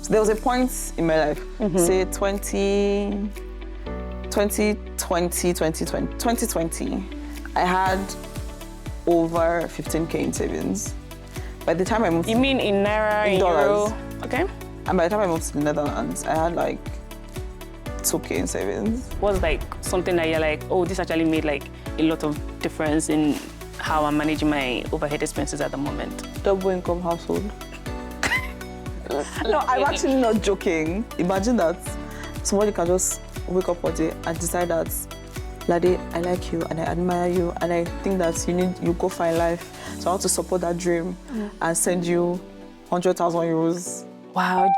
So there was a point in my life, say 2020, I had over 15K in savings. By the time I moved You mean in Naira, in dollars. Euro? Okay. And by the time I moved to the Netherlands, I had like 2K in savings. What's like something that you're like, oh, this actually made like a lot of difference in how I'm managing my overhead expenses at the moment? Double income household. No, I'm actually not joking. Imagine that somebody can just wake up one day and decide that, Lade, I like you and I admire you and I think that you go find life. So I want to support that dream and send you 100,000 euros. Wow.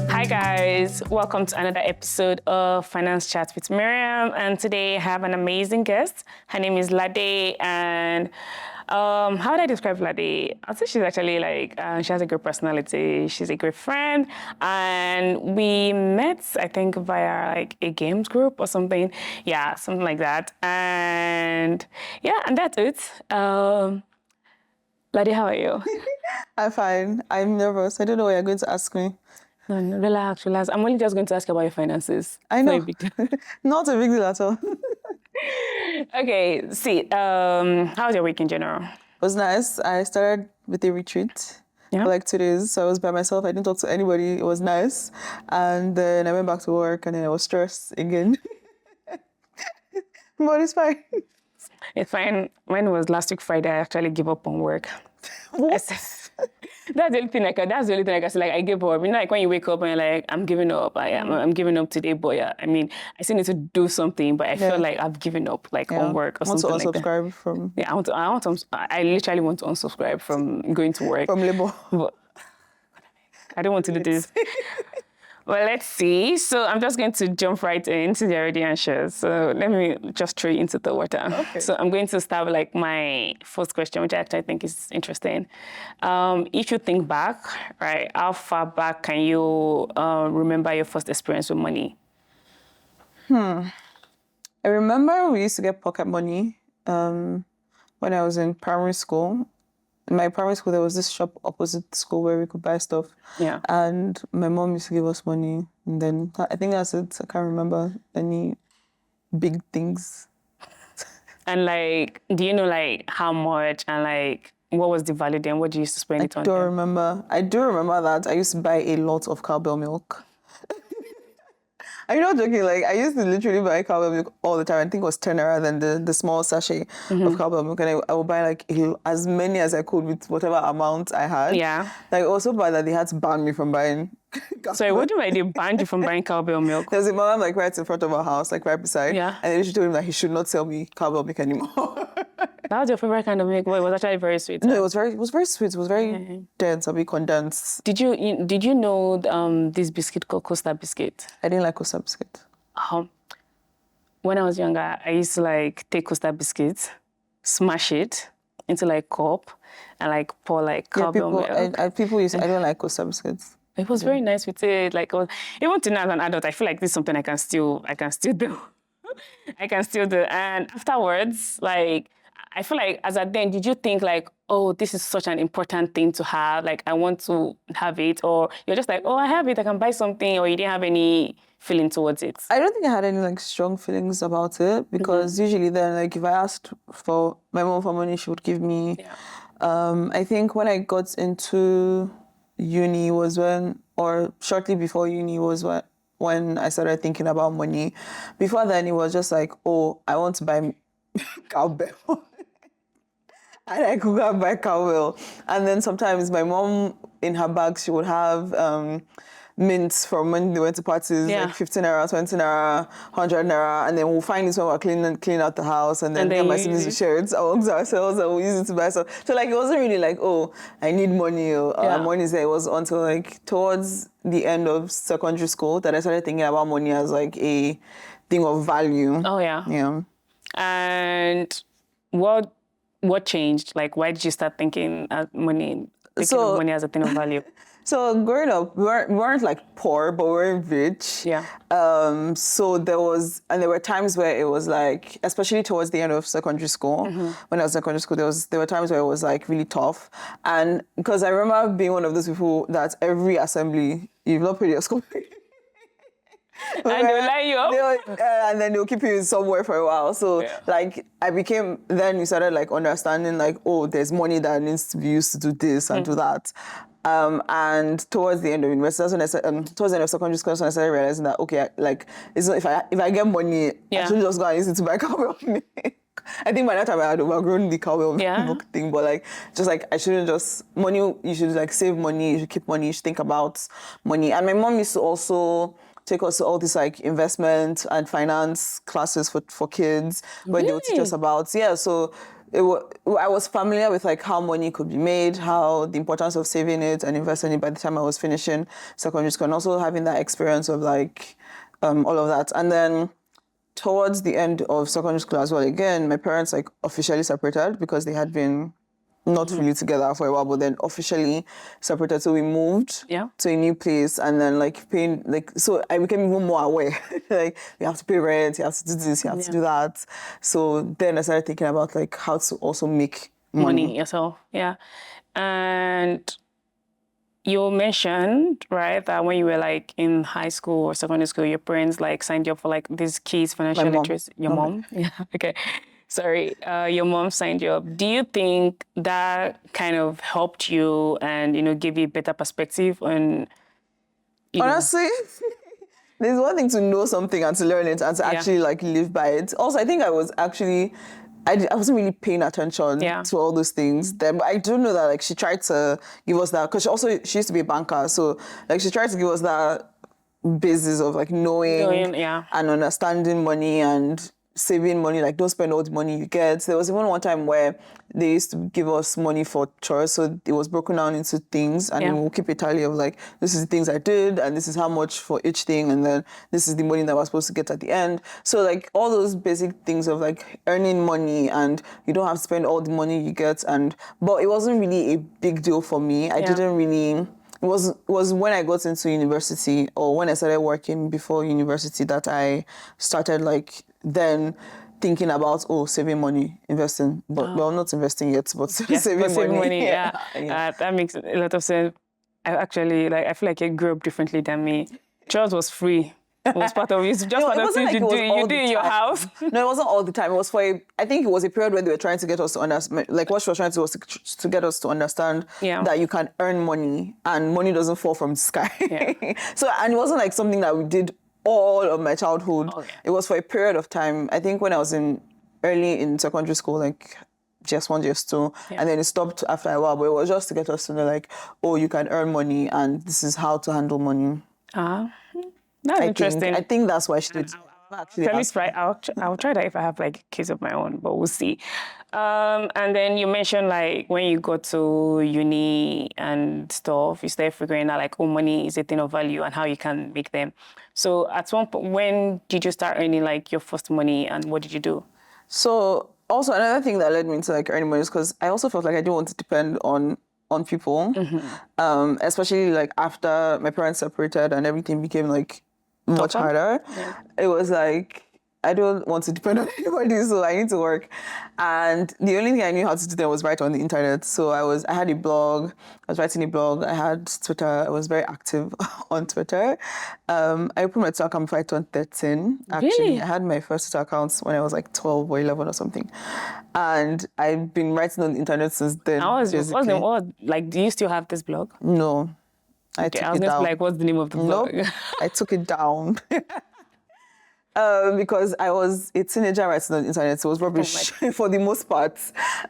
Hi guys, welcome to another episode of Finance Chats with Miriam, and today I have an amazing guest. Her name is Lade, and how would I describe Lade? I'd say she's actually like, she has a great personality, she's a great friend, and we met, I think, via like a games group or something. Yeah, something like that. And yeah, and that's it. Lade, how are you? I'm fine. I'm nervous. I don't know what you're going to ask me. No, relax. I'm only just going to ask you about your finances. I It's not know. a big deal. Not a big deal at all. Okay, see, how's your week in general? It was nice. I started with a retreat for like 2 days. So I was by myself. I didn't talk to anybody. It was nice. And then I went back to work and then I was stressed again. But it's fine. It's fine. When it was last week Friday, I actually gave up on work. What? That's the only thing I can say. Like, I gave up. You know, like when you wake up and you're like, I'm giving up. I'm giving up today. But yeah, I mean, I still need to do something, but I feel like I've given up, like on work or something like that. I want to unsubscribe from... Yeah, I literally want to unsubscribe from going to work. From labor. But I don't want to do this. Well, let's see. So I'm just going to jump right into the already answers. So let me just throw you into the water. Okay. So I'm going to start with like my first question, which I actually think is interesting. If you think back, right, how far back can you remember your first experience with money? I remember we used to get pocket money when I was in primary school. In my primary school, there was this shop opposite the school where we could buy stuff. Yeah. And my mom used to give us money. And then I think that's it. I can't remember any big things. And like, do you know like how much and like what was the value then? What did you used to spend it on? I do remember that I used to buy a lot of cowbell milk. I'm not joking, like I used to literally buy cowbell milk all the time. I think it was 10 naira than the small sachet of cowbell milk. And I would buy like as many as I could with whatever amount I had. Yeah. Like also bad that they had to ban me from buying Sorry, what do I do? Banned you from buying cowbell milk? There's a man like right in front of our house, like right beside. Yeah. And then she told him that he should not sell me cowbell milk anymore. That was your favorite kind of milk? Well, it was actually very sweet. No, it was very sweet. It was very dense, a bit condensed. Did you know this biscuit called Costa biscuit? I didn't like Costa biscuit. When I was younger, I used to like take Costa biscuits, smash it into like cup, and like pour like cowbell milk. I don't like Costa biscuits. It was very nice with it. Like even to now as an adult, I feel like this is something I can still do. I can still do. And afterwards, like I feel like as a then, did you think like, oh, this is such an important thing to have? Like I want to have it, or you're just like, oh, I have it, I can buy something, or you didn't have any feeling towards it? I don't think I had any like strong feelings about it because usually then like if I asked for my mom for money, she would give me. Yeah. I think when I got into uni was when, or shortly before uni was when I started thinking about money. Before then, it was just like, oh, I want to buy cowbell. And I could go and buy cowbell. And then sometimes my mom, in her bag, she would have mints from when they went to parties, like 15 naira, 20 naira, 100 naira. And then we'll find this when we're cleaning out the house. And then me and my siblings will share it amongst ourselves and we'll use it to buy stuff. So like, it wasn't really like, oh, I need money or money's there. It was until like towards the end of secondary school that I started thinking about money as like a thing of value. Oh, yeah. Yeah. And what changed? Like, why did you start thinking money? thinking of money as a thing of value? So growing up, we weren't like poor, but we weren't rich. Yeah. So there were times where it was like, especially towards the end of secondary school, when I was in secondary school, there were times where it was like really tough. And because I remember being one of those people that every assembly, you've not paid your school fee. And they'll line you up. And then they'll keep you somewhere for a while. So like then you started like understanding like, oh, there's money that needs to be used to do this and do that. And towards the end of university, that's when towards the end of secondary school, that's when I started realizing that, okay, like, it's not, if I get money, I shouldn't just go and use it to buy cowbell milk. I think by that time I had overgrown the cowbell milk thing, but like, just like, I shouldn't just, money, you should like save money, you should keep money, you should think about money. And my mom used to also take us to all these like investment and finance classes for kids where they would teach us about, so I was familiar with like how money could be made, how the importance of saving it and investing it by the time I was finishing secondary school, and also having that experience of like all of that. And then towards the end of secondary school as well, again, my parents like officially separated because they had been not really together for a while, but then officially separated. So we moved to a new place, and then like paying, like, so I became even more aware. Like, you have to pay rent, you have to do this, you have to do that. So then I started thinking about like how to also make money yourself. Yeah. And you mentioned, right, that when you were like in high school or secondary school, your parents like signed you up for like these kids financial literacy. Your mom? Yeah. Okay. Sorry, your mom signed you up. Do you think that kind of helped you and, gave you a better perspective on, Honestly, there's one thing to know something and to learn it and to actually like live by it. Also, I think I was actually, I wasn't really paying attention to all those things then, but I do know that like she tried to give us that, because she used to be a banker. So like she tried to give us that basis of like knowing and understanding money and saving money, like don't spend all the money you get. There was even one time where they used to give us money for chores, so it was broken down into things, and we'll keep a tally of like, this is the things I did, and this is how much for each thing, and then this is the money that we're supposed to get at the end. So like all those basic things of like earning money, and you don't have to spend all the money you get, but it wasn't really a big deal for me. I didn't really. It was when I got into university, or when I started working before university, that I started like then thinking about saving money, investing, but well, not investing yet, but saving money. That makes a lot of sense. I feel like you grew up differently than me. Church was free. It was part of it. Just part of things you do in your house. No, it wasn't all the time. It was I think it was a period where they were trying to get us to understand, like what she was trying to do was to get us to understand that you can earn money and money doesn't fall from the sky. So, and it wasn't like something that we did all of my childhood. It was for a period of time. I think when I was early in secondary school, like JS1, JS2, and then it stopped after a while, but it was just to get us to know like, you can earn money and this is how to handle money. That's interesting. I think that's why she did. I'll try that if I have like kids of my own, but we'll see. And then you mentioned like when you go to uni and stuff, you start figuring out like, money is a thing of value and how you can make them. So at one point, when did you start earning like your first money, and what did you do? So also another thing that led me to like earning money is because I also felt like I didn't want to depend on people, especially like after my parents separated and everything became like much harder. It was like, I don't want to depend on anybody, so I need to work. And the only thing I knew how to do then was write on the internet. So I had a blog, I was writing a blog, I had Twitter, I was very active on Twitter. I opened my Twitter account before I turned 13. Actually, really? I had my first Twitter account when I was like 12 or 11 or something. And I've been writing on the internet since then. Do you still have this blog? No. I took it down. Like, what's the name of the blog? I took it down. Because I was a teenager writing on the internet, so it was rubbish for the most part.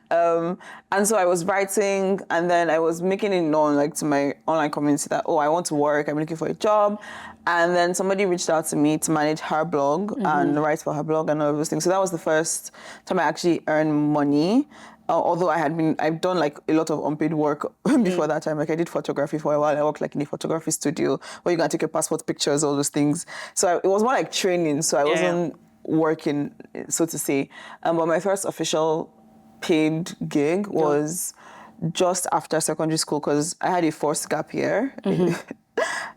And so I was writing, and then I was making it known like to my online community that, I want to work, I'm looking for a job. And then somebody reached out to me to manage her blog and write for her blog and all those things. So that was the first time I actually earned money. Although I've done like a lot of unpaid work before that time. Like I did photography for a while. I worked like in a photography studio where you can take your passport pictures, all those things. So it was more like training. So I wasn't working, so to say. But my first official paid gig was just after secondary school because I had a forced gap year.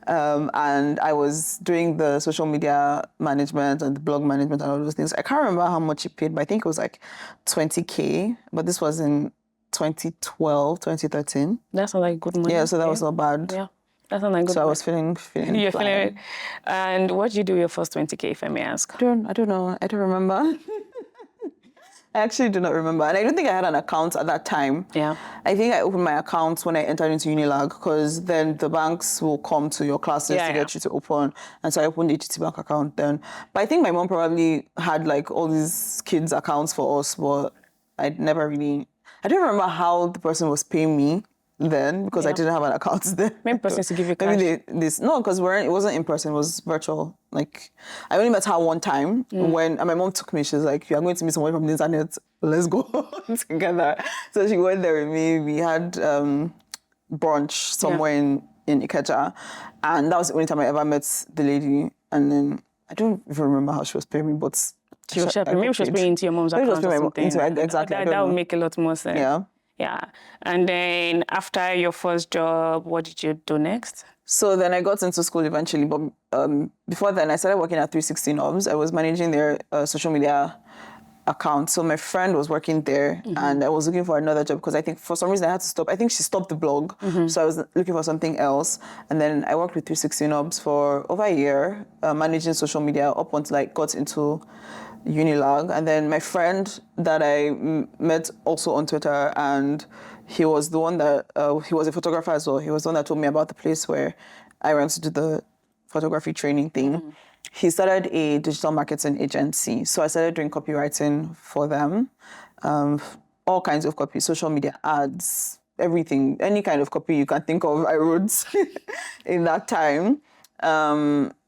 And I was doing the social media management and the blog management and all those things. I can't remember how much it paid, but I think it was like 20K. But this was in 2012, 2013. That's not like good money. Yeah, so that was not bad. Yeah, that's not like good So I money. was feeling You're feeling fine. it. And what did you do with your first 20K, if I may ask? I don't know. I don't remember. I actually do not remember. And I don't think I had an account at that time. Yeah. I think I opened my account when I entered into Unilag because then the banks will come to your classes to get you to open. And so I opened the HT Bank account then. But I think my mom probably had like all these kids' accounts for us, but I never really... I don't remember how the person was paying me then because I didn't have an account then. Maybe person to give you cash. Maybe no, because it wasn't in person, it was virtual. Like I only met her one time when and my mom took me. She was like, "You are going to meet someone from the internet. Let's go together." So she went there with me. We had brunch somewhere in Ikeja, and that was the only time I ever met the lady. And then I don't even remember how she was paying me, but Maybe she was paying into your mom's account or something. Exactly. That would make a lot more sense. Yeah. Yeah. And then after your first job, what did you do next? So then I got into school eventually, but before then I started working at 360 Knobs. I was managing their social media account. So my friend was working there and I was looking for another job because I think for some reason I had to stop. I think she stopped the blog. So I was looking for something else. And then I worked with 360 Knobs for over a year, managing social media up until I got into Unilag. And then my friend that I met also on Twitter, and he was the one that, he was a photographer as well. He was the one that told me about the place where I went to do the photography training thing. He started a digital marketing agency. So I started doing copywriting for them. All kinds of copy, social media ads, everything, any kind of copy you can think of, I wrote in that time.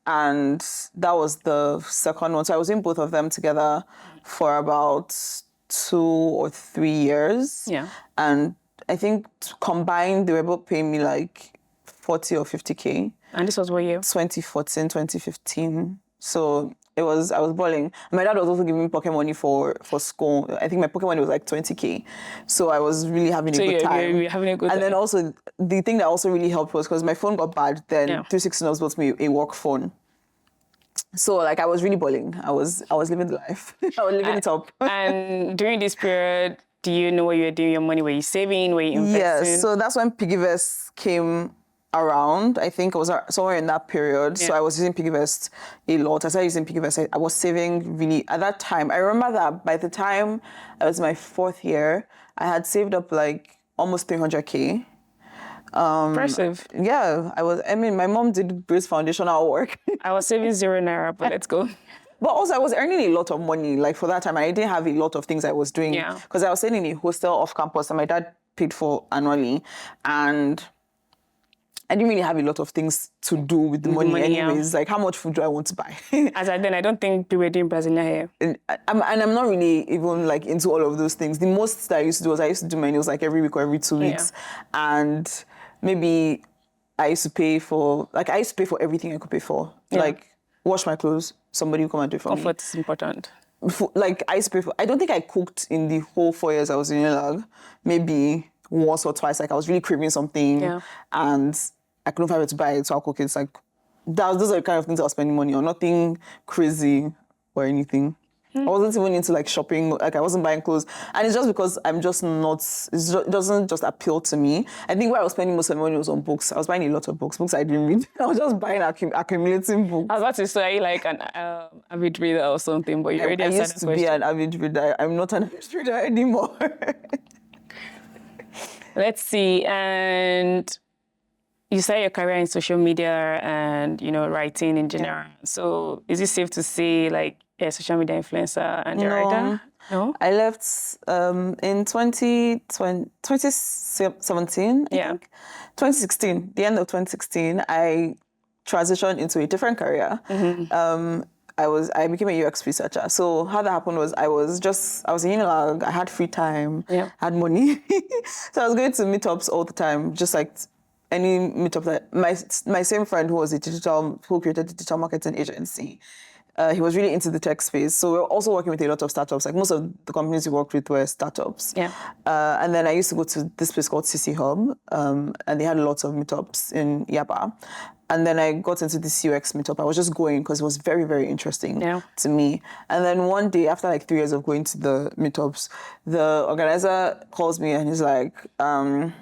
And that was the second one. So I was in both of them together for about 2 or 3 years. Yeah. And I think combined, they were both paying me like 40 or 50K. And this was what year? 2014, 2015. So I was balling. My dad was also giving me pocket money for school. I think my pocket money was like 20K. So I was really having a good time. You're having a good time. And then also, the thing that also really helped was because my phone got bad, then 360 Knobs bought me a work phone. So like I was really balling. I was living the life. I was living it up. And during this period, do you know what you were doing your money? Were you saving? Were you investing? Yes, so that's when Piggyvest came around. I think it was somewhere in that period. So I was using Piggyvest a lot. I started using Piggyvest. I was saving really at that time. I remember that by the time it was my 4th year, I had saved up like almost 300K. Impressive. Yeah, I mean, my mom did Bruce foundational work. I was saving 0 naira, but let's go. But also I was earning a lot of money, like for that time. I didn't have a lot of things I was doing. Because I was staying in a hostel off campus and my dad paid for annually. And I didn't really have a lot of things to do with the money anyways. Like, how much food do I want to buy? As I then, I don't think people were doing Brazilian hair. And I'm not really even like into all of those things. The most that I used to do was I used to do my nails like every week or every 2 weeks. And maybe I used to pay for everything I could pay for. Like, wash my clothes, somebody will come and do it for me. Comfort is important. Like, I used to pay for... I don't think I cooked in the whole 4 years I was in Unilag. Maybe once or twice. Like, I was really craving something and I couldn't find where to buy it, so I'll cook it. It's like, those are the kind of things I was spending money on. Nothing crazy or anything. I wasn't even into like shopping, like I wasn't buying clothes. And it's just because I'm just not, it doesn't just appeal to me. I think where I was spending most of the money was on books. I was buying a lot of books I didn't read. I was just buying, accumulating books. I was about to say, like an avid reader or something, but you already answered that question. I used to be an avid reader. I'm not an avid reader anymore. Let's see, and you started your career in social media and, writing in general. So is it safe to say, like, a social media influencer and a writer? No? I left in 2017, I think. 2016, the end of 2016, I transitioned into a different career. I became a UX researcher. So how that happened was I was in Unilag, I had free time, had money. So I was going to meetups all the time, just like any meetup that my same friend who created a digital marketing agency. he was really into the tech space. So we were also working with a lot of startups. Like most of the companies we worked with were startups. Yeah. And then I used to go to this place called CC Hub, and they had lots of meetups in Yaba. And then I got into this UX meetup. I was just going because it was very, very interesting to me. And then one day, after like 3 years of going to the meetups, the organizer calls me and he's like, or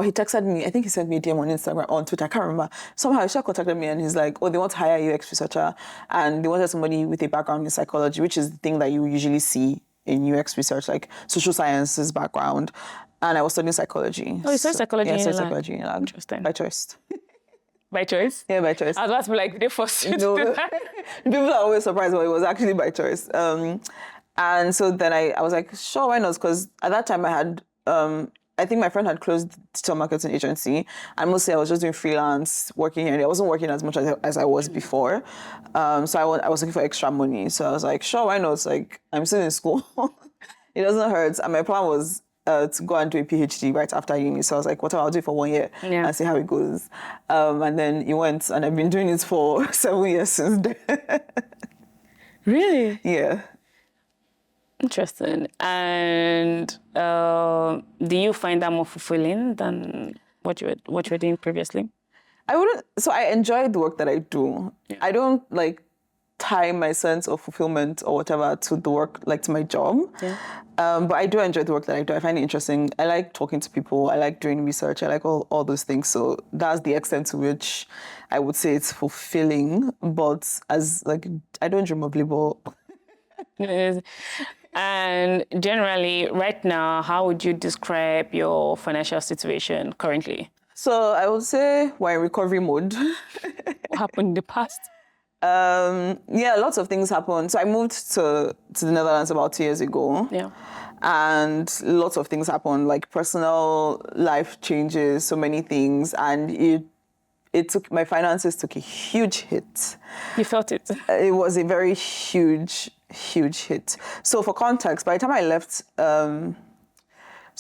he texted me, I think he sent me a DM on Instagram, on Twitter, I can't remember. Somehow he contacted me and he's like, oh, they want to hire a UX researcher and they wanted somebody with a background in psychology, which is the thing that you usually see in UX research, like social sciences background. And I was studying psychology. Oh, you studied psychology in in Lade? psychology in Lade. Interesting. By choice. By choice? Yeah, by choice. I was about to be like, they forced you No, to do that? people are always surprised, but it was actually by choice. And so then I was like, sure, why not? Because at that time I had, I think my friend had closed digital marketing agency, and mostly I was just doing freelance, working here. I wasn't working as much as I was before. So I was looking for extra money. So I was like, sure, why not? It's like, I'm still in school. It doesn't hurt. And my plan was to go and do a PhD right after uni. So I was like, whatever, I'll do it for 1 year and see how it goes. And then it went, and I've been doing it for 7 years since then. Really? Yeah. Interesting. And do you find that more fulfilling than what you were doing previously? I wouldn't. So I enjoy the work that I do. Yeah. I don't like tie my sense of fulfillment or whatever to the work, like to my job. Yeah. But I do enjoy the work that I do. I find it interesting. I like talking to people. I like doing research. I like all those things. So that's the extent to which I would say it's fulfilling. But as like, I don't dream of labor. And generally, right now, how would you describe your financial situation currently? So I would say we're in recovery mode. What happened in the past? Yeah, lots of things happened. So I moved to the Netherlands about 2 years ago. Yeah. And lots of things happened, like personal life changes, so many things. And it took, my finances took a huge hit. You felt it? It was a very huge hit. So for context, by the time I left, so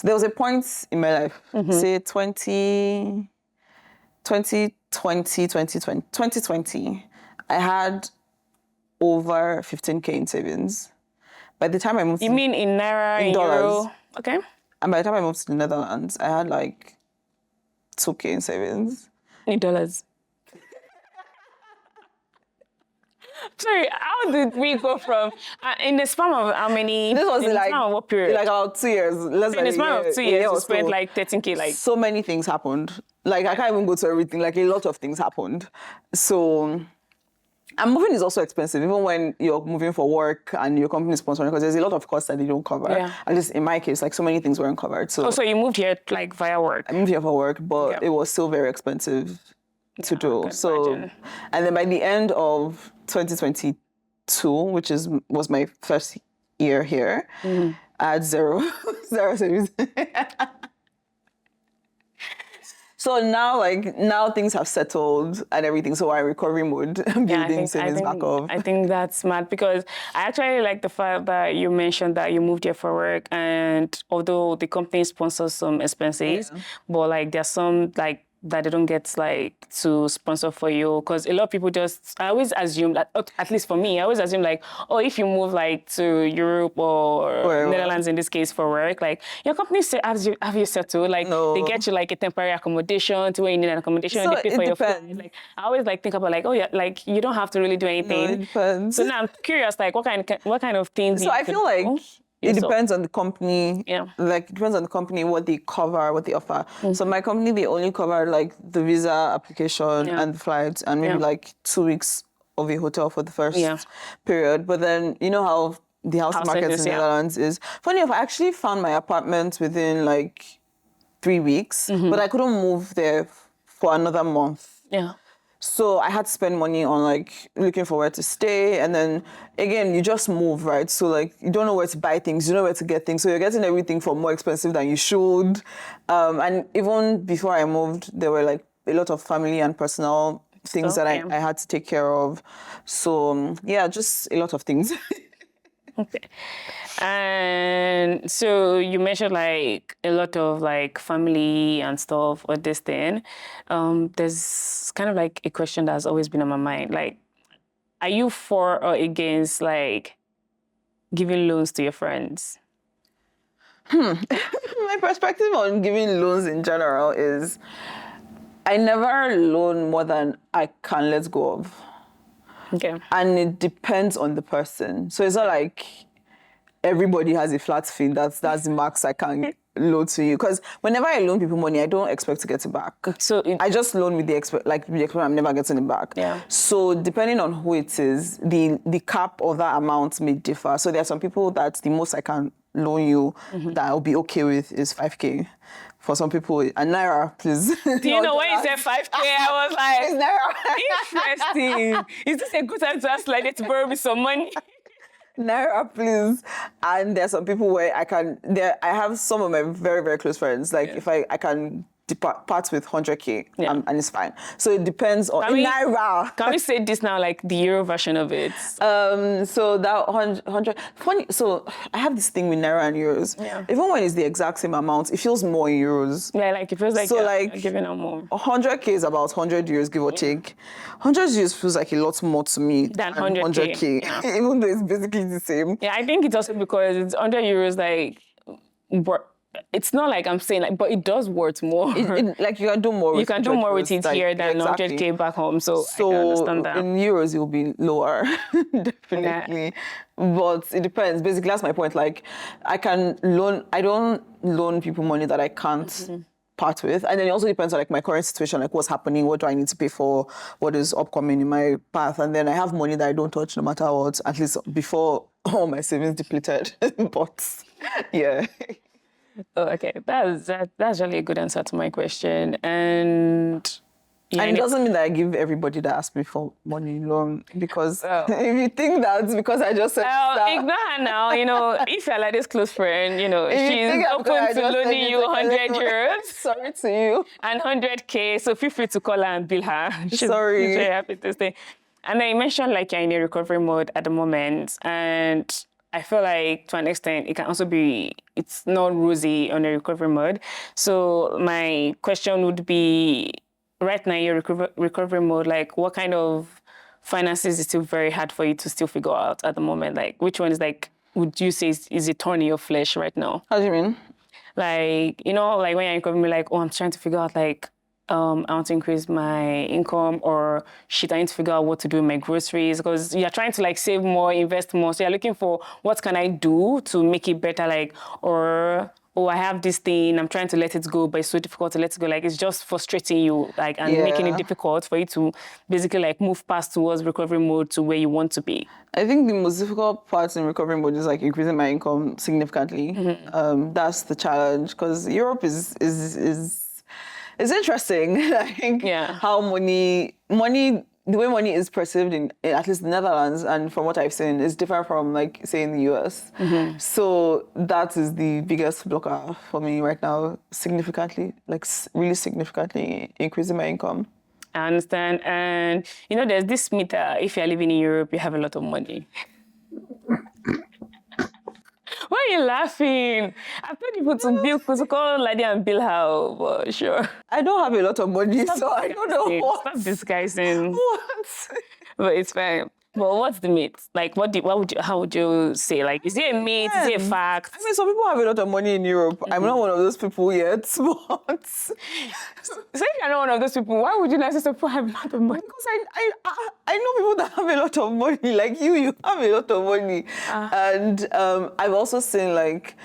there was a point in my life, say 2020, I had over 15K in savings. By the time I moved You mean in Naira, in dollars. Euro? Okay. And by the time I moved to the Netherlands, I had like 2K in savings. In dollars. Sorry, how did we go from in the span of how many? This was in like the span of what period? Like about 2 years. Less in the span of 2 years, you spent so. like 13K. Like so many things happened. Like I can't even go to everything. Like a lot of things happened. So. And moving is also expensive, even when you're moving for work and your company is sponsoring, because there's a lot of costs that they don't cover. Yeah. At least in my case, like so many things weren't covered. So, so you moved here like via work? I moved here for work, but it was still very expensive to do. So, imagine. And then by the end of 2022, which was my first year here, I had zero savings. So now things have settled and everything. So we're in recovery mode. I'm building savings back up. I think that's smart because I actually like the fact that you mentioned that you moved here for work, and although the company sponsors some expenses, but like there's some like that they don't get like to sponsor for you, because a lot of people I always assume that, at least for me, I always assume like, oh, if you move like to Europe or Netherlands in this case for work, like your company have you settled, like they get you like a temporary accommodation to where you need an accommodation, so they pay for your food. Like I always like think about like, oh yeah, like you don't have to really do anything. No, it depends. So now I'm curious, like what kind of things? So I feel like it depends on the company. Yeah. Like it depends on the company, what they cover, what they offer. So my company, they only cover like the visa application and the flights and maybe like 2 weeks of a hotel for the first period. But then you know how the house market in the Netherlands is. Funny enough, I actually found my apartment within like 3 weeks, but I couldn't move there for another month. Yeah. So I had to spend money on like looking for where to stay. And then again, you just move, right? So like you don't know where to buy things, you know where to get things. So you're getting everything for more expensive than you should. And even before I moved, there were like a lot of family and personal things that I had to take care of. So yeah, just a lot of things. Okay. And so you mentioned like a lot of like family and stuff or this thing. There's kind of like a question that's always been on my mind. Like, are you for or against like giving loans to your friends? My perspective on giving loans in general is I never loan more than I can let go of. Okay. And it depends on the person. So it's not like everybody has a flat fee. That's the max I can loan to you. Because whenever I loan people money, I don't expect to get it back. So I just loan with the expect I'm never getting it back. Yeah. So depending on who it is, the cap of that amount may differ. So there are some people that the most I can loan you that I'll be okay with is 5K. For some people, and Naira, please. do you know when you said 5K, I was like, It's Naira. interesting. Is this a good time to ask Lade to borrow me some money? Naira, please. And there's some people where I have some of my very, very close friends. Like if I can part with 100K and it's fine. So it depends on Naira. Can we say this now, like the Euro version of it? So that 100, funny. So I have this thing with Naira and euros. Yeah. Even when it's the exact same amount, it feels more in euros. Yeah, like it feels like So you're giving out more. 100K is about 100 euros, give or take. 100 euros feels like a lot more to me Than 100K. Yeah. Even though it's basically the same. Yeah, I think it's also because it's 100 euros, like, it's not like I'm saying, like, but it does worth more. Like you can do more. You can do more with it here than 100K back home. So I can understand that. In euros, it will be lower, definitely. Yeah. But it depends. Basically, that's my point. Like, I don't loan people money that I can't part with. And then it also depends on like my current situation, like what's happening, what do I need to pay for, what is upcoming in my path. And then I have money that I don't touch no matter what, at least before all my savings depleted. But yeah. Oh, okay. That's really a good answer to my question. And it doesn't mean that I give everybody that asks me for money loan because if you think that's because I just said ignore her now. You know, if you're like this close friend, you know, she's open to loaning you 100 euros. Sorry to you. And 100K. So feel free to call her and bill her. She's Sorry. very happy to stay. And then you mentioned like you're in a recovery mode at the moment, and I feel like to an extent it can also be, it's not rosy on a recovery mode. So my question would be, right now in your recovery mode, like what kind of finances is still very hard for you to still figure out at the moment? Like which one is like, would you say is a thorn in your flesh right now? How do you mean? Like, you know, like when you're in recovery, like, oh, I'm trying to figure out like, I want to increase my income, or shit, I need to figure out what to do with my groceries, because you're trying to like save more, invest more. So you're looking for what can I do to make it better, like, or, oh, I have this thing, I'm trying to let it go, but it's so difficult to let it go. Like, it's just frustrating you, like, and making it difficult for you to basically like move past towards recovery mode to where you want to be. I think the most difficult part in recovery mode is like increasing my income significantly. That's the challenge, because Europe is it's interesting, like how money, the way money is perceived in at least the Netherlands, and from what I've seen, is different from like say in the US. So that is the biggest blocker for me right now, significantly, like really significantly increasing my income. I understand, and you know, there's this myth that if you're living in Europe, you have a lot of money. Why are you laughing? I've told people to call Lade and bill her, but sure. I don't have a lot of money, so I don't know what. Stop disguising. What? But it's fine. But what's the myth? Like, how would you say? Like, is it a myth? Is it a fact? I mean, some people have a lot of money in Europe. I'm not one of those people yet, but... So if you're not one of those people, why would you not say people have a lot of money? Because I know people that have a lot of money. Like you have a lot of money. And I've also seen, like,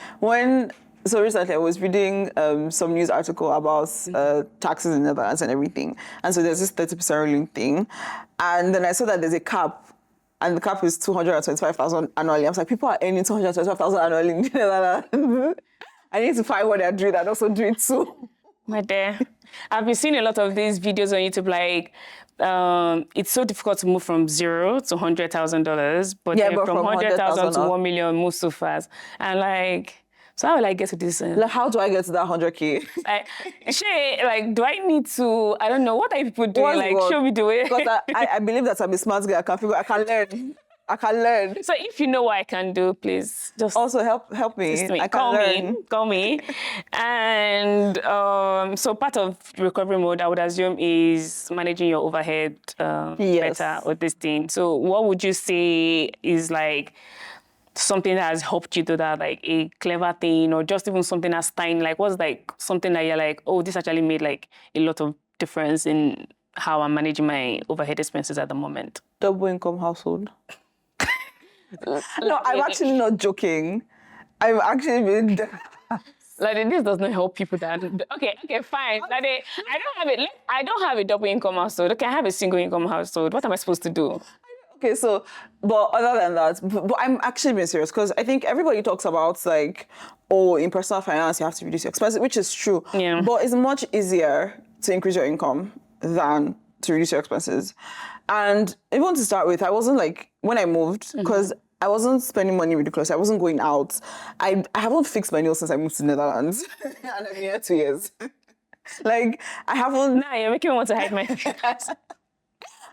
so recently I was reading some news article about taxes in the Netherlands and everything. And so there's this 30% ruling thing. And then I saw that there's a cap, and the cap is 225,000 annually. I was like, people are earning 225,000 annually in the Netherlands. I need to find what they're doing and also do it too. My dear, I've been seeing a lot of these videos on YouTube, like, it's so difficult to move from $0 to $100,000, but from 100,000 to 1 million moves so fast. And like, so how will I get to this? Like, how do I get to that 100K? Like, do I need to, I don't know, what are people doing? Like, show me the way. Because I believe that I'm a smart girl. I can learn. I can learn. So if you know what I can do, please just Also help me. assist me. I can learn. Call me. And so part of recovery mode, I would assume, is managing your overhead Yes. better or this thing. So what would you say is like something that has helped you do that, like a clever thing, or just even something that's tiny? Like what's like something that you're like, oh, this actually made like a lot of difference in how I'm managing my overhead expenses at the moment? Double income household. No, I'm actually not joking. I'm actually being Like this does not help people that. Okay, fine. Like I don't have it. I don't have a double income household. Okay, I have a single income household. What am I supposed to do? Okay, so, but other than that, but I'm actually being serious because I think everybody talks about like, oh, in personal finance, you have to reduce your expenses, which is true. Yeah. But it's much easier to increase your income than to reduce your expenses. And even to start with, I wasn't like, when I moved, because I wasn't spending money ridiculously. I wasn't going out. I haven't fixed my nails since I moved to the Netherlands. And I've been here 2 years. Like, I haven't. Nah, you're making me want to hide my face.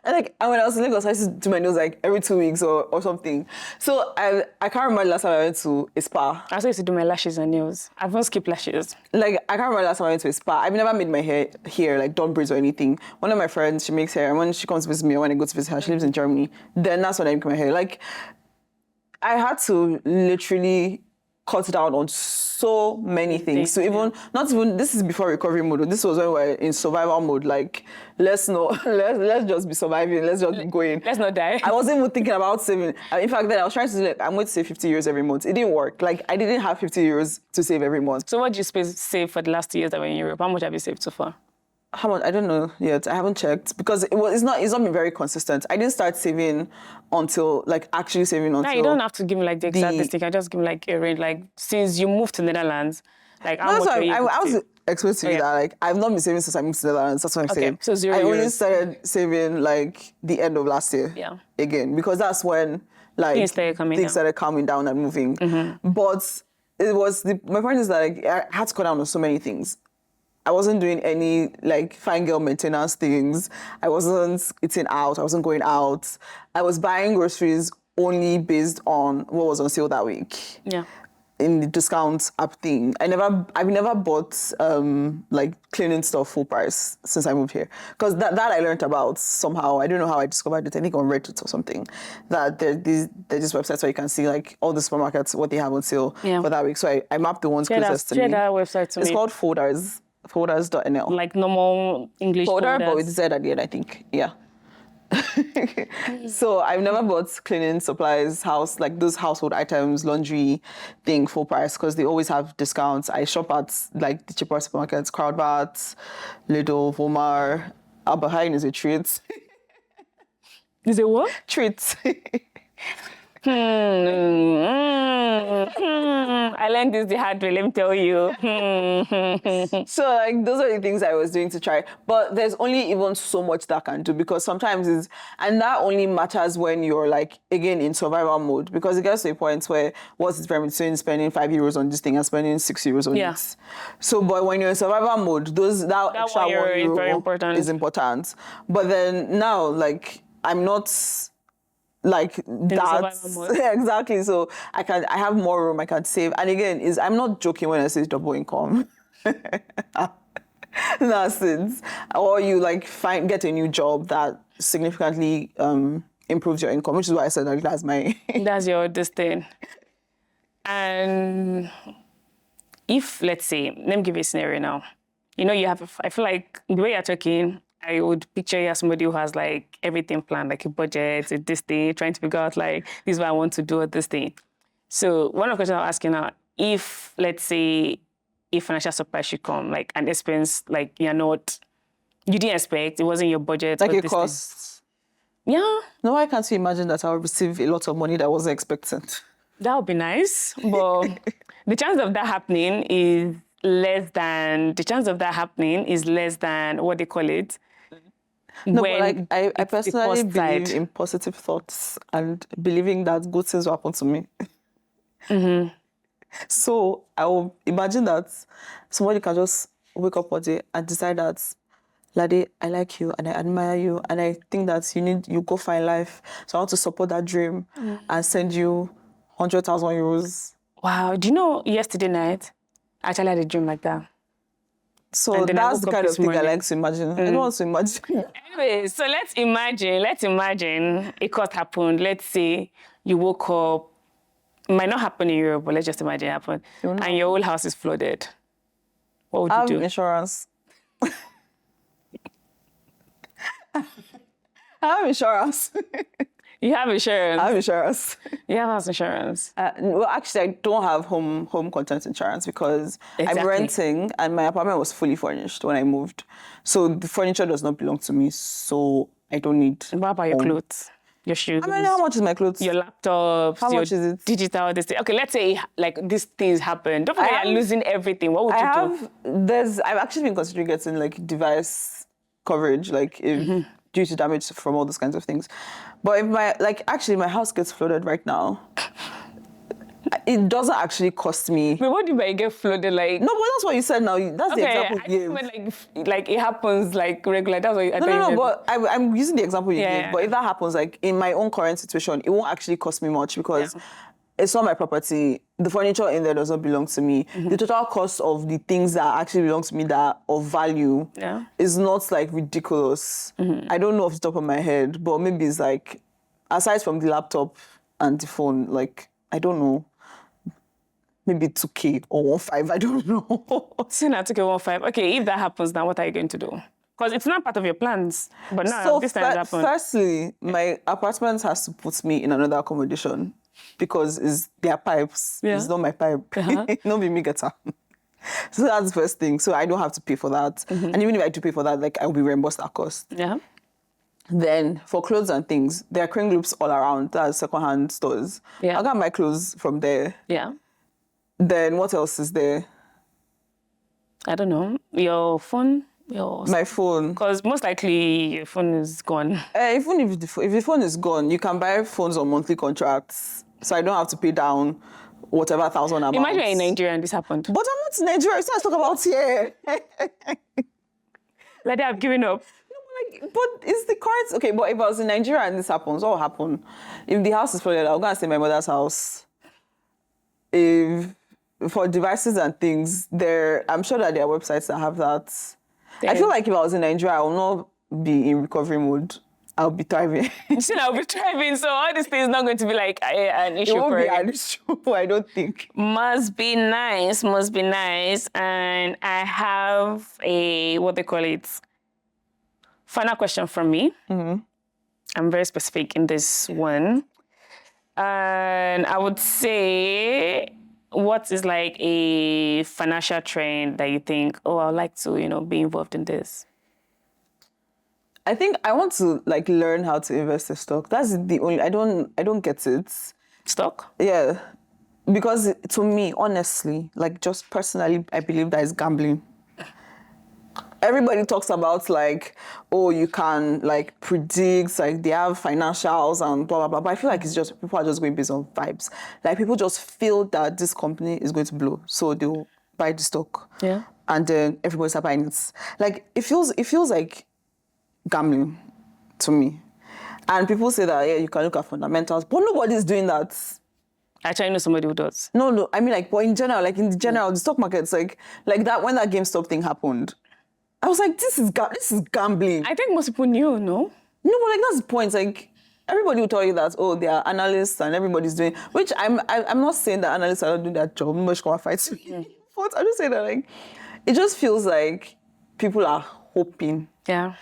And when I was in Lagos, I used to do my nails like every 2 weeks or something. So I can't remember the last time I went to a spa. I also used to do my lashes and nails. I've not skipped lashes. Like, I can't remember the last time I went to a spa. I've never made my hair here, like done braids or anything. One of my friends, she makes hair, and when she comes to visit me or when I go to visit her, she lives in Germany, then that's when I make my hair. Like, I had to literally cut down on so many things. So this is before recovery mode. This was when we were in survival mode. Like, let's just be surviving. Let's just be going. Let's not die. I wasn't even thinking about saving. In fact, then I was trying to do like, I'm going to save 50 euros every month. It didn't work. Like, I didn't have 50 euros to save every month. So what did you save for the last 2 years that were in Europe? How much have you saved so far? How much? I don't know yet. I haven't checked because it's not been very consistent. I didn't start saving until like actually saving until. No, you don't have to give me like the exact thing. You can just give me like a range. Like since you moved to Netherlands, like how much were you able to I was save? exposed to you that like I've not been saving since I moved to the Netherlands. That's what I'm saying. So 0 I only euros. started saving like the end of last year. Yeah. Again, because that's when like things started calming down and moving. But it was my point is that like, I had to cut down on so many things. I wasn't doing any like fine girl maintenance things. I wasn't eating out. I wasn't going out. I was buying groceries only based on what was on sale that week. Yeah. In the discount app thing. I've never bought like cleaning stuff full price since I moved here. Because that I learned about somehow. I don't know how I discovered it. I think on Reddit or something. That there's these websites where you can see like all the supermarkets, what they have on sale for that week. So I mapped the ones closest to me. Share that website to me. It's called Folders. Folders.nl. Like normal English Folder, folders. but with Z at the end, I think. Yeah. So I've never bought cleaning supplies, like those household items, laundry thing full price because they always have discounts. I shop at like the cheaper supermarkets, Crowdbat, Lidl, Walmart. Albert Heijn is a treat. Is it what? Treat. I learned this the hard way, let me tell you. So like those are the things I was doing to try. But there's only even so much that I can do because sometimes and that only matters when you're like, again, in survival mode because it gets to a point where what's the difference between spending 5 euros on this thing and spending 6 euros on it? So, but when you're in survival mode, that extra 1 euro is very important. is important. But then now, like, I'm not like that. Exactly. So I have more room I can save. And again, I'm not joking when I say double income. That's it. Or you like get a new job that significantly improves your income, which is why I said like that's your thing. And if let's say, let me give you a scenario now. You know, I feel like the way you're talking, I would picture you as somebody who has like everything planned, like a budget, this thing, trying to figure out like, this is what I want to do at this thing. So one of the questions I'm asking now, if let's say a financial surprise should come, like an expense, like you didn't expect, it wasn't your budget. Like it costs. Yeah. No, I can't imagine that I'll receive a lot of money that I wasn't expecting. That would be nice, but the chance of that happening is less than what they call it. No, but like I personally believe in positive thoughts and believing that good things will happen to me. So I will imagine that somebody can just wake up one day and decide that Lade, I like you and I admire you and I think that you go find life. So I want to support that dream and send you 100,000 euros. Wow. Do you know yesterday night, I actually had a dream like that. So And then I that's the woke up kind of this thing I morning. like to imagine. I don't want to imagine. Anyway, so let's imagine a cut happened. Let's say you woke up, it might not happen in Europe, but let's just imagine it happened. And your whole house is flooded. What would I you have do? insurance. I have insurance. You have insurance. I have insurance. You have house insurance. Well, actually, I don't have home content insurance because Exactly. I'm renting and my apartment was fully furnished when I moved. So the furniture does not belong to me. So I don't need. What about your clothes? Your shoes? I mean, how much is my clothes? Your laptops? How much is it? Digital, this thing. Okay, let's say like these things happen. Don't forget you're losing everything. What would you do? I've actually been considering getting like device coverage, like if due to damage from all those kinds of things. But if my house gets flooded right now, it doesn't actually cost me. But what do you mean get flooded? Like No, but that's what you said now. That's the example I you gave. mean like it happens like regular. That's what No, but I'm using the example you gave. Yeah. But if that happens, like in my own current situation, it won't actually cost me much because it's not my property. The furniture in there does not belong to me. The total cost of the things that actually belong to me that are of value is not like ridiculous. I don't know off the top of my head, but maybe it's like, aside from the laptop and the phone, like, I don't know. Maybe 2K or 1.5, I don't know. So now 2K 1.5. Okay, if that happens, now what are you going to do? Because it's not part of your plans. But now So this time it happened. firstly, my apartment has to put me in another accommodation because it's their pipes. Yeah. It's not my pipe. Not be me getter. So that's the first thing. So I don't have to pay for that. And even if I do pay for that, like I'll be reimbursed that cost. Yeah. Then for clothes and things, there are crane groups all around. That's secondhand stores. Yeah. I got my clothes from there. Yeah. Then what else is there? I don't know. Your phone? My phone. Because most likely your phone is gone. Even if the phone is gone, you can buy phones on monthly contracts. So I don't have to pay down whatever 1,000 amount. Imagine you're in Nigeria and this happened. But I'm not in Nigeria. It's not talk about here. Like I've given up. But it's the current. Okay, but if I was in Nigeria and this happens, what will happen? If the house is flooded, I'll go and stay in my mother's house. If for devices and things, I'm sure that there are websites that have that. I feel like if I was in Nigeria, I will not be in recovery mode. I'll be thriving. Still, I'll be thriving. So all these things not going to be like an issue It won't for be you. an issue, I don't think. Must be nice. And I have what they call it, final question from me. I'm very specific in this one. And I would say, what is like a financial trend that you think, oh, I'd like to, be involved in this? I think I want to like learn how to invest in stock. That's the only, I don't get it. Stock? Yeah. Because to me, honestly, like just personally, I believe that is gambling. Everybody talks about like, oh, you can like predict, like they have financials and blah, blah, blah. But I feel like it's just, people are just going based on vibes. Like people just feel that this company is going to blow. So they'll buy the stock. Yeah. And then everybody's buying it. Like it feels like gambling to me. And people say that, yeah, you can look at fundamentals, but nobody's doing that. Actually, I know somebody who does. No, I mean like, but in general, the stock market's like that, when that GameStop thing happened, I was like, this is gambling. I think most people knew, no? No, but like that's the point. Like everybody will tell you that, oh, they are analysts and everybody's doing, which I'm not saying that analysts are not doing their job. Nobody should come and fight me. But I'm just saying that like, it just feels like people are hoping. Yeah.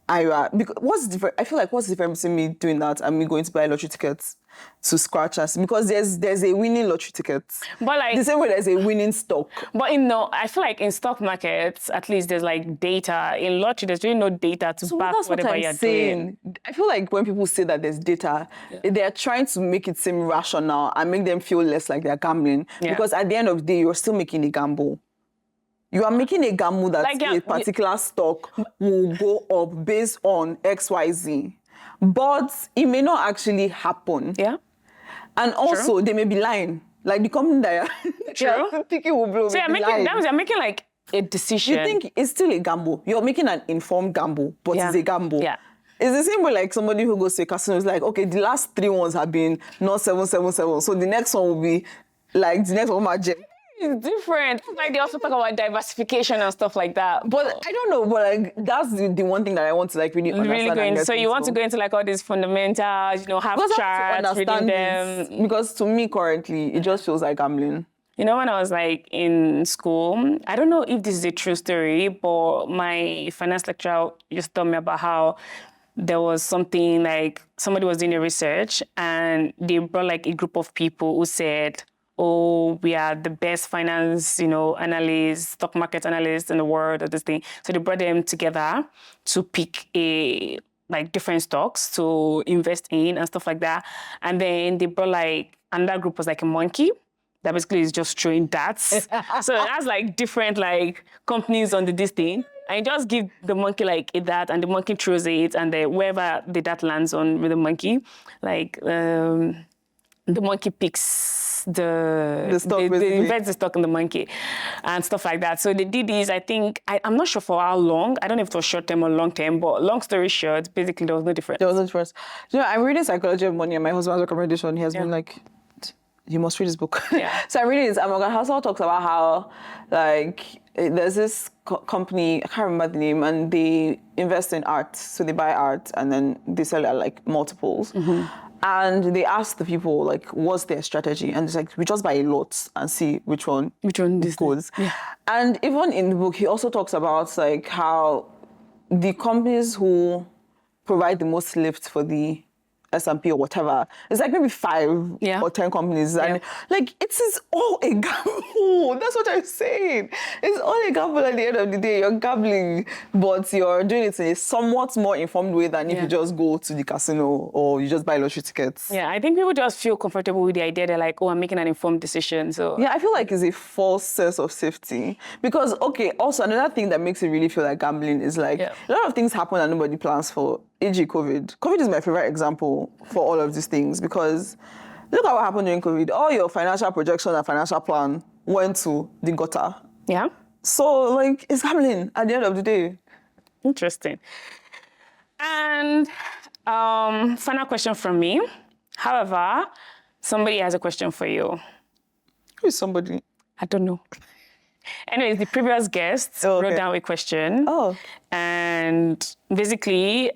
Because what's the difference? I feel like what's the difference between me doing that and me going to buy lottery tickets to scratch us? Because there's a winning lottery ticket. But like the same way there's a winning stock. But I feel like in stock markets, at least there's like data. In lottery, there's really no data to back That's whatever what I'm you're saying. doing. I feel like when people say that there's data, they're trying to make it seem rational and make them feel less like they're gambling. Yeah. Because at the end of the day, you're still making a gamble. You are making a gamble that Like, yeah, a particular stock will go up based on XYZ. But it may not actually happen. Yeah. And also, they may be lying. Like the company that True. you're thinking will blow. So may be lying. you're making like a decision. You think it's still a gamble. You're making an informed gamble, but Yeah. it's a gamble. Yeah. It's the same way like somebody who goes to a casino is like, okay, the last 3 ones have been not 777, so the next one will be like the next one might jet. It's different. Like they also talk about diversification and stuff like that. But I don't know, but like that's the one thing that I want to like really understand. Really going. And So you want to go into like all these fundamentals, have because charts, reading them. Because to me currently, it just feels like gambling. When I was like in school, I don't know if this is a true story, but my finance lecturer just told me about how there was something like somebody was doing a research and they brought like a group of people who said, oh, we are the best finance, analysts, stock market analysts in the world or this thing. So they brought them together to pick like different stocks to invest in and stuff like that. And then they brought like another group was like a monkey that basically is just throwing darts. So it has like different like companies on this thing. And you just give the monkey like a dart and the monkey throws it and wherever the dart lands on with the monkey, like the monkey picks the stock, they invest the stock in the monkey and stuff like that. So they did this, I think, I'm not sure for how long. I don't know if it was short term or long term, but long story short, basically there was no difference. There was no difference. I'm reading Psychology of Money and my husband's recommendation. He has been like, you must read this book. Yeah. So I'm reading this. Morgan Housel talks about how like there's this company, I can't remember the name, and they invest in art. So they buy art and then they sell it at like multiples. Mm-hmm. And they ask the people, like, what's their strategy? And it's like, we just buy a lot and see which one goes. Yeah. And even in the book, he also talks about, like, how the companies who provide the most lift for the S&P or whatever, it's like maybe 5 or 10 companies. And, like, it is all a gamble. That's what I'm saying. It's all a gamble at the end of the day. You're gambling, but you're doing it in a somewhat more informed way than if you just go to the casino or you just buy lottery tickets. Yeah, I think people just feel comfortable with the idea. They're like, oh, I'm making an informed decision. So yeah, I feel like it's a false sense of safety. Because, okay, also another thing that makes it really feel like gambling is like a lot of things happen that nobody plans for. E.g. COVID. COVID is my favorite example for all of these things because look at what happened during COVID. All your financial projection and financial plan went to the gutter. Yeah. So, like, it's gambling at the end of the day. Interesting. And final question from me. However, somebody has a question for you. Who is somebody? I don't know. Anyways, the previous guest wrote down a question. Oh. And basically,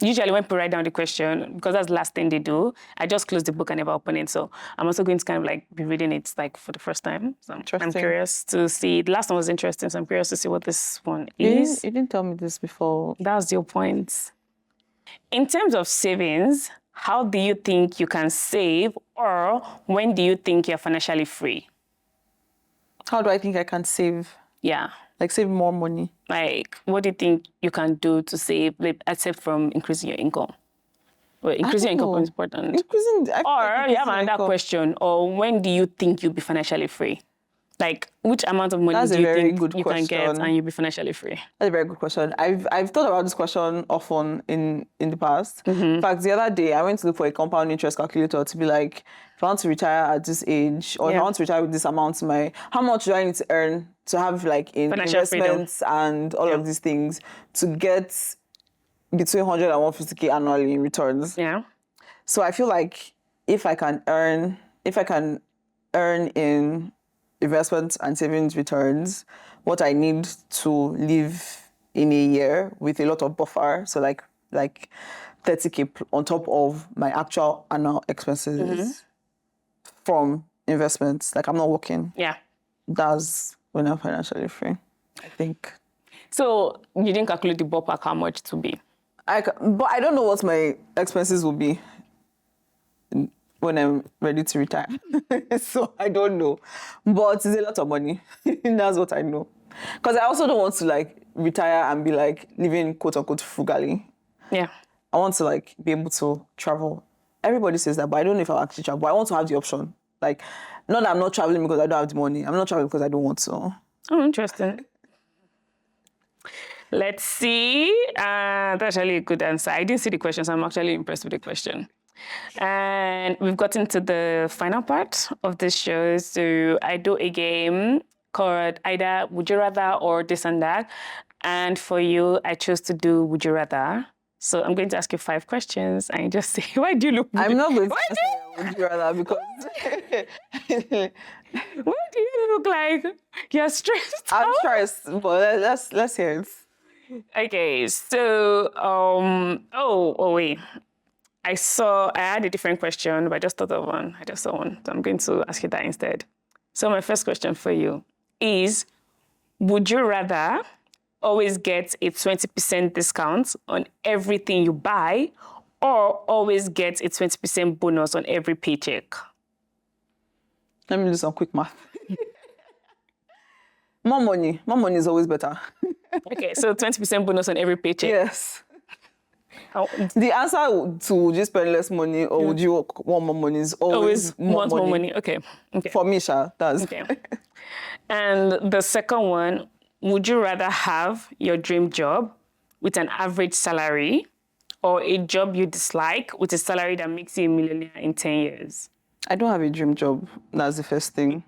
usually when people write down the question, because that's the last thing they do, I just close the book and never open it. So I'm also going to kind of like be reading it like for the first time. So I'm curious to see. The last one was interesting, so I'm curious to see what this one is. You didn't tell me this before. That was your point. In terms of savings, how do you think you can save, or when do you think you're financially free? How do I think I can save? Yeah. Like save more money? Like, what do you think you can do to save, except from increasing your income? Well, increasing your income is important. Or you have another question, or when do you think you'll be financially free? Like, which amount of money do you think you can get and you'll be financially free? That's a very good question. I've thought about this question often in the past. Mm-hmm. In fact, the other day, I went to look for a compound interest calculator to be like, if I want to retire at this age, or if I want to retire with this amount, how much do I need to earn to have like investments and all of these things to get between 100 and 150K annually in returns? Yeah. So I feel like if I can earn in investments and savings returns what I need to live in a year with a lot of buffer, so like 30K on top of my actual annual expenses from investments, like I'm not working. Yeah. That's when I'm financially free, I think. So you didn't calculate the ballpark how much to be? But I don't know what my expenses will be when I'm ready to retire. So I don't know. But it's a lot of money. That's what I know. Because I also don't want to like retire and be like living quote unquote frugally. Yeah. I want to like be able to travel. Everybody says that, but I don't know if I'll actually travel. But I want to have the option. Like, not that I'm not traveling because I don't have the money. I'm not traveling because I don't want to. Oh, interesting. Let's see. That's really a good answer. I didn't see the question, so I'm actually impressed with the question. And we've gotten to the final part of this show. So I do a game called either Would You Rather or This and That. And for you, I chose to do Would You Rather. So I'm going to ask you 5 questions and you just say, why do you look... I'm not going to Why answer Would You Rather because Why do you look like you're stressed I'm out? stressed. But let's hear it. Okay, so, wait. I had a different question, but I just thought of one. I just saw one. So I'm going to ask you that instead. So my first question for you is, would you rather always get a 20% discount on everything you buy or always get a 20% bonus on every paycheck? Let me do some quick math. More money is always better. Okay, so 20% bonus on every paycheck. Yes. Oh, The answer to would you spend less money or would you want more money is always want more money. Okay. For me, Sha, that's Okay. And the second one, would you rather have your dream job with an average salary or a job you dislike with a salary that makes you a millionaire in 10 years? I don't have a dream job. That's the first thing.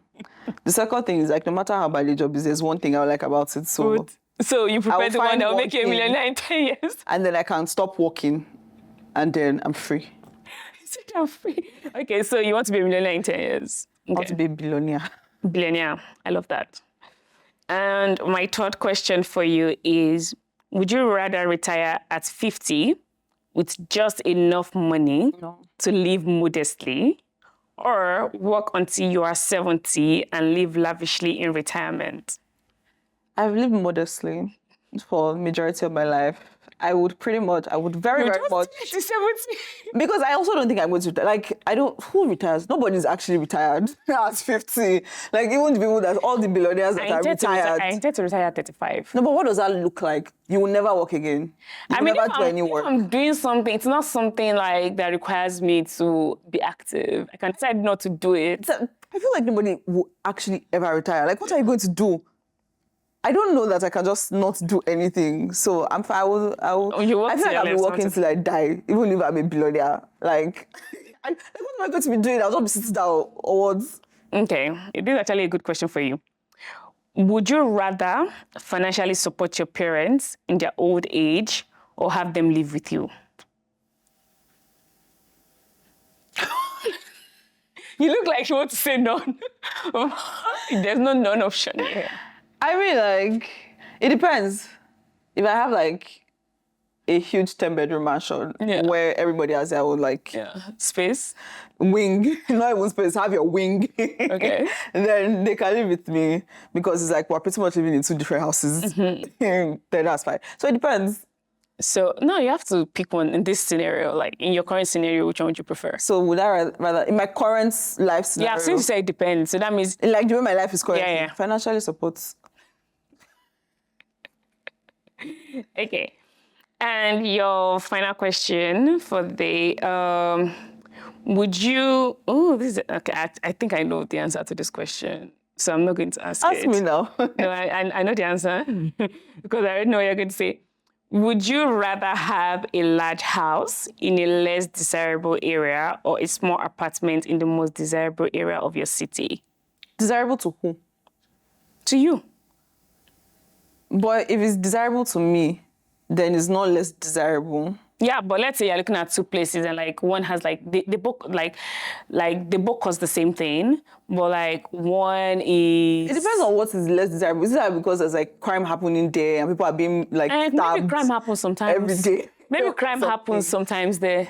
The second thing is like no matter how bad the job is, there's one thing I like about it. So Good. So you prefer I'll the one find that will one make you a thing. millionaire in 10 years? and then I can stop working and then I'm free. Sit down free. Okay, so you want to be a millionaire in 10 years? I want to be a billionaire. Billionaire. I love that. And my third question for you is, would you rather retire at 50 with just enough money to live modestly or work until you are 70 and live lavishly in retirement? I've lived modestly for the majority of my life. I would very much, To 70. because I also don't think I'm going to, who retires? Nobody's actually retired at 50. Like, even the people all the billionaires that are retired. I intend to retire at 35. No, but what does that look like? You will never work again. You will never do any work. If I'm doing something, it's not something like that requires me to be active. I can decide not to do it. I feel like nobody will actually ever retire. Like, what are you going to do? I don't know that I can just not do anything. So I feel like I'll be working till I die, even if I'm a billionaire. Like, what am I going to be doing? I'll just be sitting down or what? Okay, this is actually a good question for you. Would you rather financially support your parents in their old age or have them live with you? You look like you want to say none. There's no none option here. I mean, it depends. If I have a huge 10-bedroom mansion where everybody has their own space, wing, not even space, have your wing. Okay. Then they can live with me because it's we're pretty much living in 2 different houses. Then that's fine. So it depends. So no, you have to pick one in this scenario. Like in your current scenario, which one would you prefer? So would I rather in my current life scenario? Yeah, since you say it depends, so that means the way my life is currently, financially supports. Okay. And your final question for the day, would you... Oh, this is... Okay, I think I know the answer to this question, so I'm not going to ask it. Ask me now. No, I know the answer because I already know what you're going to say. Would you rather have a large house in a less desirable area or a small apartment in the most desirable area of your city? Desirable to who? To you. But if it's desirable to me, then it's not less desirable. Yeah, but let's say you're looking at 2 places and one has they both they both cost the same thing, but one is... It depends on what is less desirable. Is it because there's crime happening there and people are being stabbed? Maybe crime happens sometimes. Every day. Maybe crime happens sometimes there.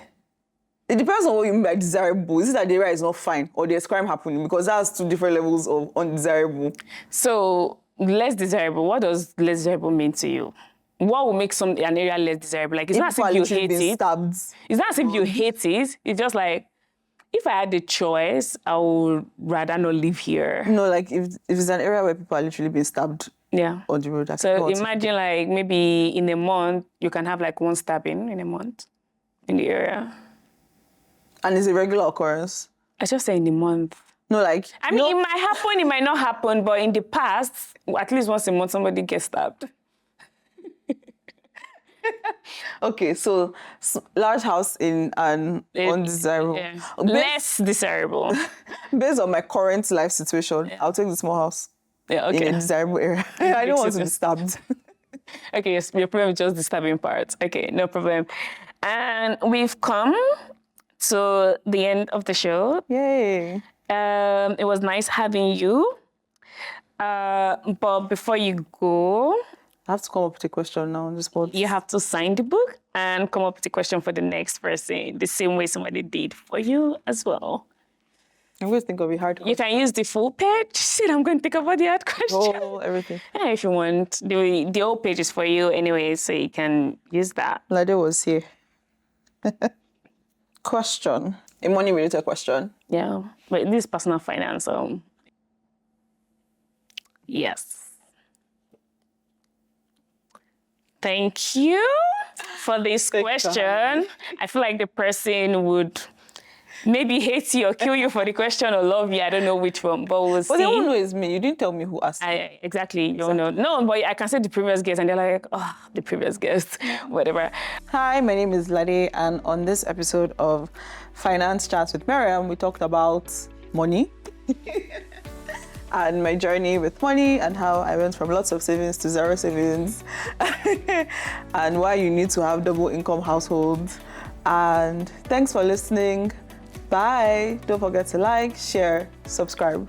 It depends on what you mean by desirable. Is it that the area is not fine or there's crime happening? Because that's 2 different levels of undesirable. So less desirable, what does less desirable mean to you? What will make an area less desirable? It's not as if you hate it. Stabbed. It's not as if you hate it. It's just if I had the choice, I would rather not live here. No, if it's an area where people are literally being stabbed on the road. So imagine maybe in a month, you can have 1 stabbing in a month in the area. And it's a regular occurrence? I just say in a month. No, I mean, it might happen, it might not happen, but in the past, at least once a month, somebody gets stabbed. Okay, so large house in an undesirable. Yeah. Less desirable. Based on my current life situation, I'll take the small house. Yeah, in okay. a desirable area. I don't want to be stabbed. Okay, yes, your problem is just the stabbing part. Okay, no problem. And we've come to the end of the show. Yay. It was nice having you. But before you go, I have to come up with a question now on the spot. you have to sign the book and come up with a question for the next person, the same way somebody did for you as well. I'm going to think of a hard You question. can use the full page. Shit, I'm going to think about the hard question. Oh, everything. Yeah, if you want. The whole page is for you anyway, so you can use that. Lade was here. Question. A money-related question. Yeah, but this is personal finance, so yes. Thank you for this question. I feel like the person would maybe hate you or kill you for the question or love you. I don't know which one, but we'll see. But they won't know it's me. You didn't tell me who asked. Exactly. You don't know. No, but I can say the previous guest, and they're like, oh, the previous guest, whatever. Hi, my name is Lade, and on this episode of Finance Chats with Miriam, we talked about money and my journey with money and how I went from lots of savings to zero savings and why you need to have double income households. And thanks for listening. Bye. Don't forget to like, share, subscribe.